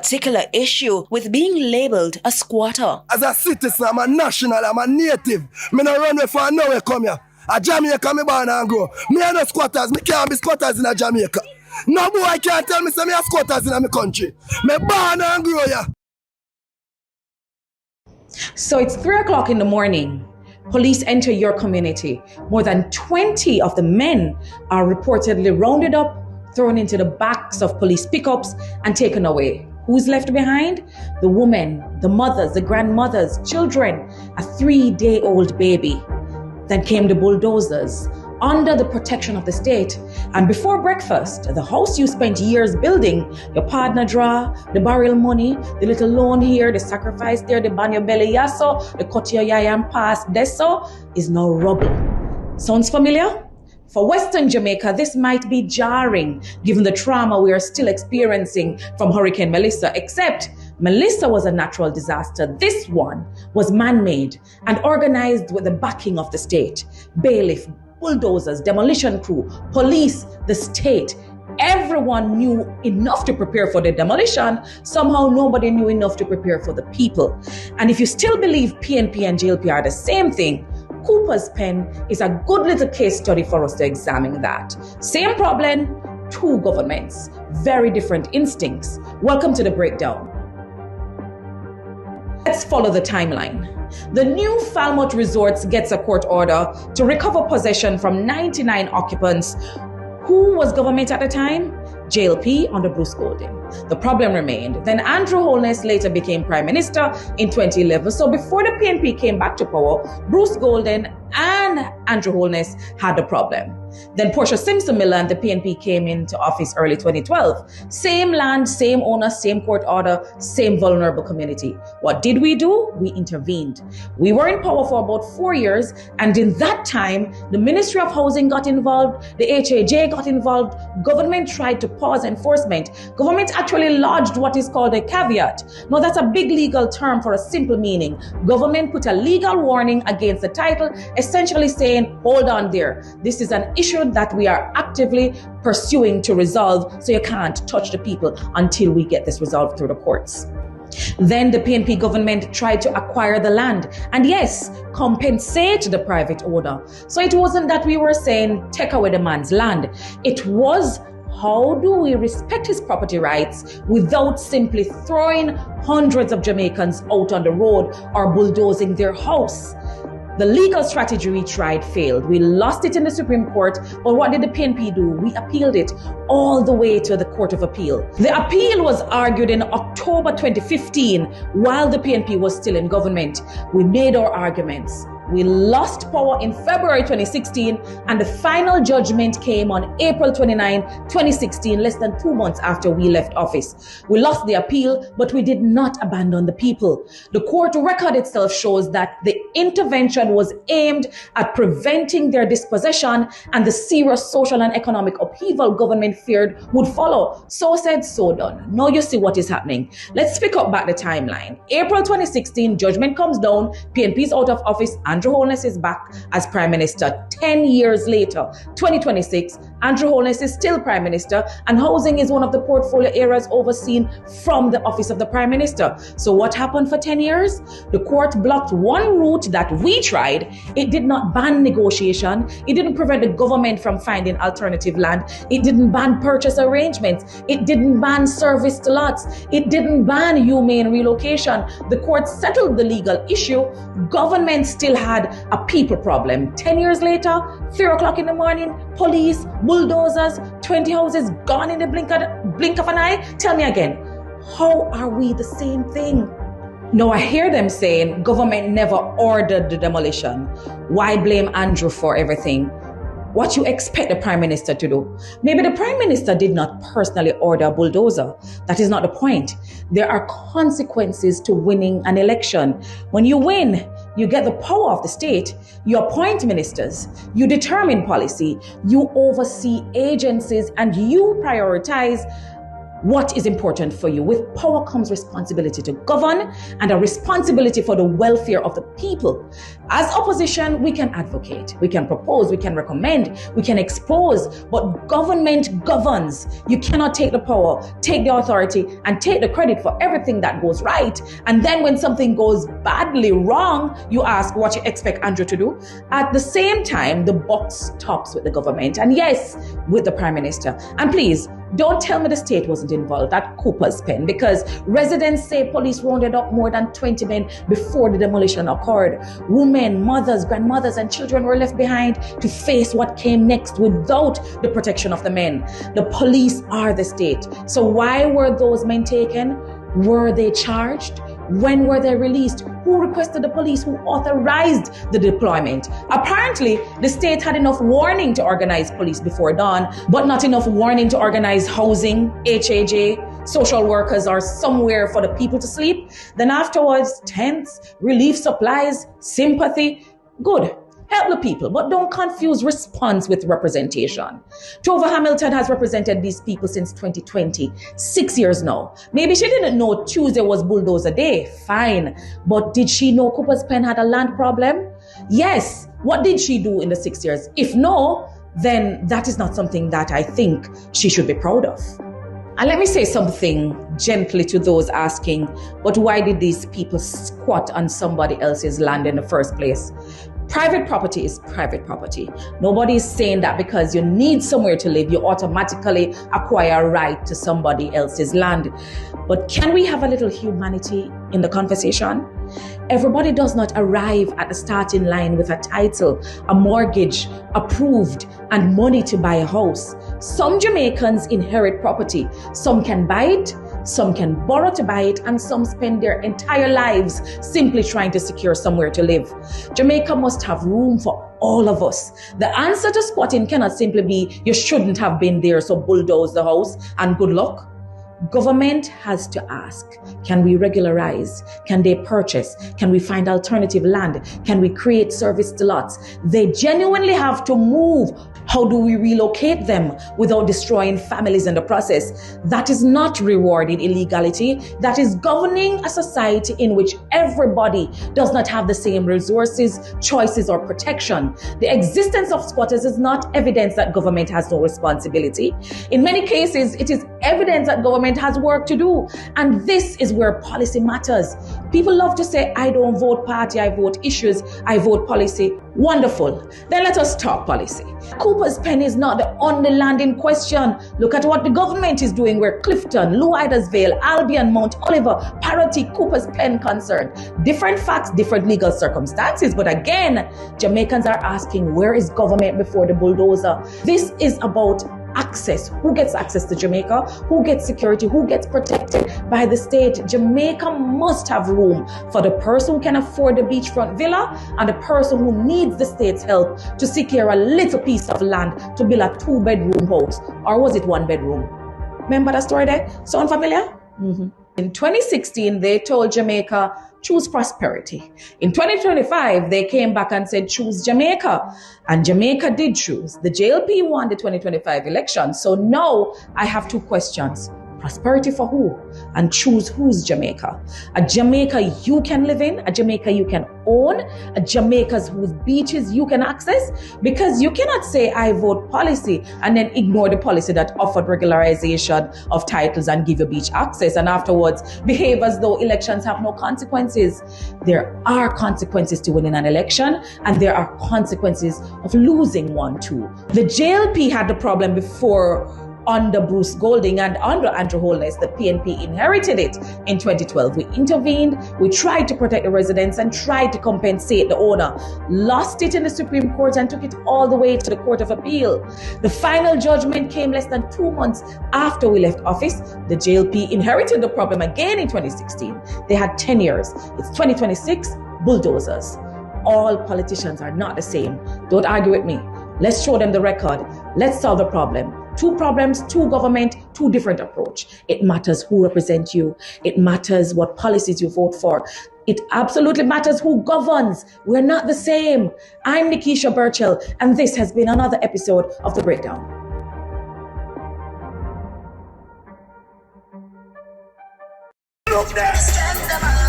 particular issue with being labelled a squatter. As a citizen, I'm a national, I'm a native. Me no run away for nowhere come here. A Jamaica me born and grow. Me are no squatters, me can't be squatters in a Jamaica. No boy can't tell me say me are squatters in my country. Me born and grow here. So it's 3 o'clock in the morning. Police enter your community. More than 20 of the men are reportedly rounded up, thrown into the backs of police pickups and taken away. Who's left behind? The women, the mothers, the grandmothers, children, a 3-day-old baby. Then came the bulldozers under the protection of the state. And before breakfast, the house you spent years building, your partner draw, the burial money, the little loan here, the sacrifice there, the ban your belly yasso, the cut your yaya and pass deso, is now rubble. Sounds familiar? For Western Jamaica, this might be jarring given the trauma we are still experiencing from Hurricane Melissa, except Melissa was a natural disaster. This one was man-made and organized with the backing of the state. Bailiff, bulldozers, demolition crew, police, the state. Everyone knew enough to prepare for the demolition. Somehow nobody knew enough to prepare for the people. And if you still believe PNP and JLP are the same thing, Cooper's pen is a good little case study for us to examine that. Same problem, two governments, very different instincts. Welcome to the breakdown. Let's follow the timeline. The new Falmouth Resorts gets a court order to recover possession from 99 occupants. Who was government at the time? JLP under Bruce Golden. The problem remained. Then Andrew Holness later became Prime Minister in 2011. So before the PNP came back to power, Bruce Golden and Andrew Holness had the problem. Then Portia Simpson Miller and the PNP came into office early 2012. Same land, same owner, same court order, same vulnerable community. What did we do? We intervened. We were in power for about 4 years, and in that time, the Ministry of Housing got involved, the HAJ got involved, government tried to pause enforcement. Government actually lodged what is called a caveat. Now that's a big legal term for a simple meaning. Government put a legal warning against the title, essentially saying, hold on there. This is an issue that we are actively pursuing to resolve, so you can't touch the people until we get this resolved through the courts. Then the PNP government tried to acquire the land and yes, compensate the private owner. So it wasn't that we were saying take away the man's land. It was, how do we respect his property rights without simply throwing hundreds of Jamaicans out on the road or bulldozing their house? The legal strategy we tried failed. We lost it in the Supreme Court, but what did the PNP do? We appealed it all the way to the Court of Appeal. The appeal was argued in October 2015 while the PNP was still in government. We made our arguments. We lost power in February 2016, and the final judgment came on April 29, 2016, less than 2 months after we left office. We lost the appeal, but we did not abandon the people. The court record itself shows that the intervention was aimed at preventing their dispossession and the serious social and economic upheaval government feared would follow. So said, so done. Now you see what is happening. Let's pick up back the timeline. April 2016, judgment comes down, PNP is out of office, Andrew Holness is back as Prime Minister. 10 years later, 2026, Andrew Holness is still Prime Minister, and housing is one of the portfolio areas overseen from the office of the Prime Minister. So what happened for 10 years? The court blocked one route that we tried. It did not ban negotiation. It didn't prevent the government from finding alternative land. It didn't ban purchase arrangements. It didn't ban service to lots. It didn't ban humane relocation. The court settled the legal issue. Government still had a people problem. 10 years later, 3 o'clock in the morning, police, bulldozers, 20 houses gone in the blink of an eye. Tell me again, how are we the same thing? No, I hear them saying government never ordered the demolition. Why blame Andrew for everything? What you expect the Prime Minister to do? Maybe the Prime Minister did not personally order a bulldozer. That is not the point. There are consequences to winning an election. When you win, you get the power of the state. You appoint ministers. You determine policy. You oversee agencies and you prioritize what is important for you. With power comes responsibility to govern and a responsibility for the welfare of the people. As opposition, we can advocate, we can propose, we can recommend, we can expose, but government governs. You cannot take the power, take the authority, and take the credit for everything that goes right. And then when something goes badly wrong, you ask what you expect Andrew to do. At the same time, the buck stops with the government, and yes, with the Prime Minister. And please, don't tell me the state wasn't involved at Cooper's Pen, because residents say police rounded up more than 20 men before the demolition occurred. Women, mothers, grandmothers, and children were left behind to face what came next without the protection of the men. The police are the state. So why were those men taken? Were they charged? When were they released? Who requested the police? Who authorized the deployment? Apparently, the state had enough warning to organize police before dawn, but not enough warning to organize housing, HAJ, social workers, or somewhere for the people to sleep. Then afterwards, tents, relief supplies, sympathy. Good. Help the people, but don't confuse response with representation. Tova Hamilton has represented these people since 2020, 6 years now. Maybe she didn't know Tuesday was bulldozer day, fine. But did she know Cooper's Pen had a land problem? Yes. What did she do in the 6 years? If no, then that is not something that I think she should be proud of. And let me say something gently to those asking, but why did these people squat on somebody else's land in the first place? Private property is private property. Nobody is saying that because you need somewhere to live, you automatically acquire a right to somebody else's land. But can we have a little humanity in the conversation? Everybody does not arrive at the starting line with a title, a mortgage, approved, and money to buy a house. Some Jamaicans inherit property. Some can buy it, some can borrow to buy it, and some spend their entire lives simply trying to secure somewhere to live. Jamaica must have room for all of us. The answer to squatting cannot simply be, you shouldn't have been there, so bulldoze the house and good luck. Government has to ask, can we regularize? Can they purchase? Can we find alternative land? Can we create service to lots? They genuinely have to move. How do we relocate them without destroying families in the process? That is not rewarding illegality. That is governing a society in which everybody does not have the same resources, choices, or protection. The existence of squatters is not evidence that government has no responsibility. In many cases, it is evidence that government has work to do. And this is where policy matters. People love to say, I don't vote party, I vote issues, I vote policy. Wonderful. Then let us talk policy. Cooper's Pen is not the only land in question. Look at what the government is doing where Clifton, Louidas Vale, Albion, Mount Oliver, Parity, Cooper's Pen concerned. Different facts, different legal circumstances. But again, Jamaicans are asking, where is government before the bulldozer? This is about access. Who gets access to Jamaica? Who gets security? Who gets protected by the state? Jamaica must have room for the person who can afford the beachfront villa and the person who needs the state's help to secure a little piece of land to build a 2-bedroom house. Or was it 1 bedroom? Remember that story there? Sound familiar? In 2016, they told Jamaica, choose prosperity. In 2025, they came back and said, choose Jamaica. And Jamaica did choose. The JLP won the 2025 election. So now I have 2 questions. Prosperity for who? And choose who's Jamaica. A Jamaica you can live in, a Jamaica you can own, a Jamaica whose beaches you can access. Because you cannot say I vote policy and then ignore the policy that offered regularization of titles and give you beach access and afterwards behave as though elections have no consequences. There are consequences to winning an election and there are consequences of losing one too. The JLP had the problem before under Bruce Golding and under Andrew Holness. The PNP inherited it in 2012. We intervened, we tried to protect the residents and tried to compensate the owner. Lost it in the Supreme Court and took it all the way to the Court of Appeal. The final judgment came less than 2 months after we left office. The JLP inherited the problem again in 2016. They had 10 years. It's 2026, bulldozers. All politicians are not the same. Don't argue with me. Let's show them the record. Let's solve the problem. 2 problems, 2 government, 2 different approach. It matters who represents you. It matters what policies you vote for. It absolutely matters who governs. We're not the same. I'm Nikisha Burchell, and this has been another episode of The Breakdown. Look there.